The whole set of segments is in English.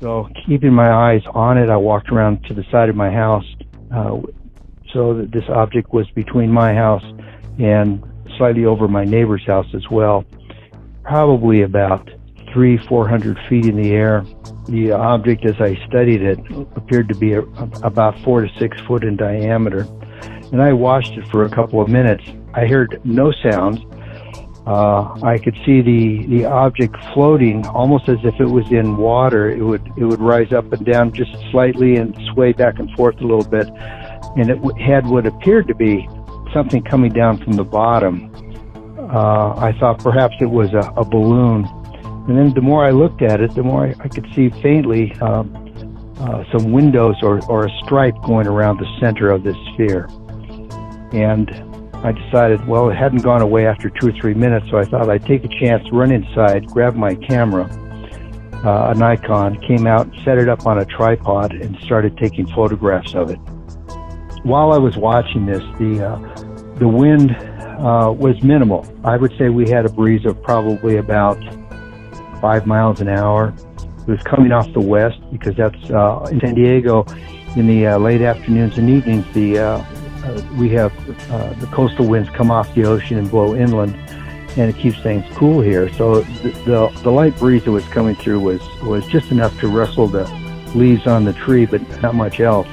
So keeping my eyes on it, I walked around to the side of my house so that this object was between my house and slightly over my neighbor's house as well, probably about 300-400 feet in the air. The object, as I studied it, appeared to be about 4 to 6 foot in diameter. And I watched it for a couple of minutes. I heard no sound. I could see the object floating almost as if it was in water. It would rise up and down just slightly and sway back and forth a little bit. And it had what appeared to be something coming down from the bottom. I thought perhaps it was a balloon. And then the more I looked at it, the more I could see faintly some windows or a stripe going around the center of this sphere. And I decided, well, it hadn't gone away after 2 or 3 minutes, so I thought I'd take a chance, run inside, grab my camera, a Nikon, came out, set it up on a tripod, and started taking photographs of it. While I was watching this, the wind was minimal. I would say we had a breeze of probably about 5 miles an hour. It was coming off the west because that's in San Diego in the late afternoons and evenings. We have the coastal winds come off the ocean and blow inland, and it keeps things cool here. So the light breeze that was coming through was just enough to rustle the leaves on the tree, but not much else.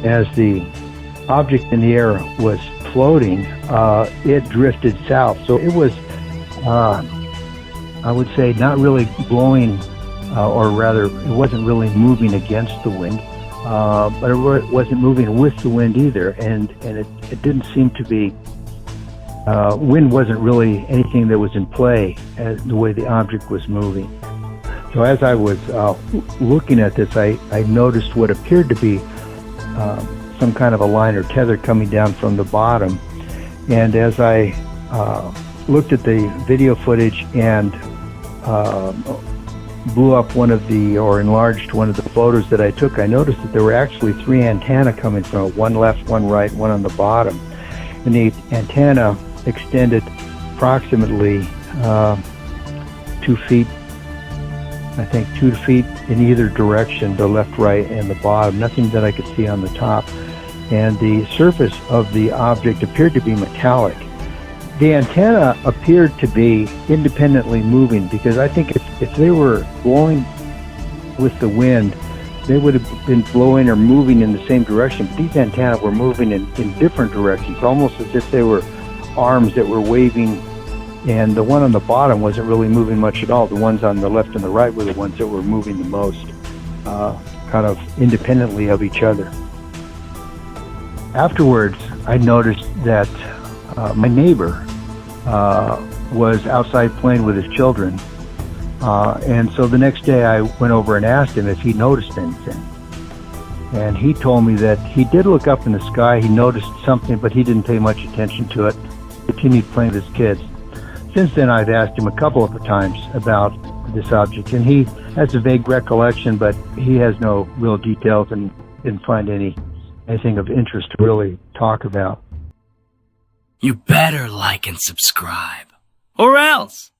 As the object in the air was floating, it drifted south. So it was, I would say, not really blowing, or rather, it wasn't really moving against the wind. But it wasn't moving with the wind either, and it didn't seem to be, wind wasn't really anything that was in play as the way the object was moving. So as I was looking at this, I noticed what appeared to be some kind of a line or tether coming down from the bottom. And as I looked at the video footage and blew up enlarged one of the photos that I took, I noticed that there were actually 3 antennae coming from it, one left, one right, one on the bottom. And the antenna extended approximately 2 feet, I think 2 feet in either direction, the left, right, and the bottom. Nothing that I could see on the top. And the surface of the object appeared to be metallic. The antenna appeared to be independently moving, because I think if they were blowing with the wind, they would have been blowing or moving in the same direction. But these antennae were moving in different directions, almost as if they were arms that were waving, and the one on the bottom wasn't really moving much at all. The ones on the left and the right were the ones that were moving the most, kind of independently of each other. Afterwards, I noticed that my neighbor was outside playing with his children, and so the next day I went over and asked him if he noticed anything. And he told me that he did look up in the sky, he noticed something, but he didn't pay much attention to it, continued playing with his kids. Since then, I've asked him a couple of times about this object, and he has a vague recollection, but he has no real details and didn't find anything of interest to really talk about. You better like and subscribe, or else.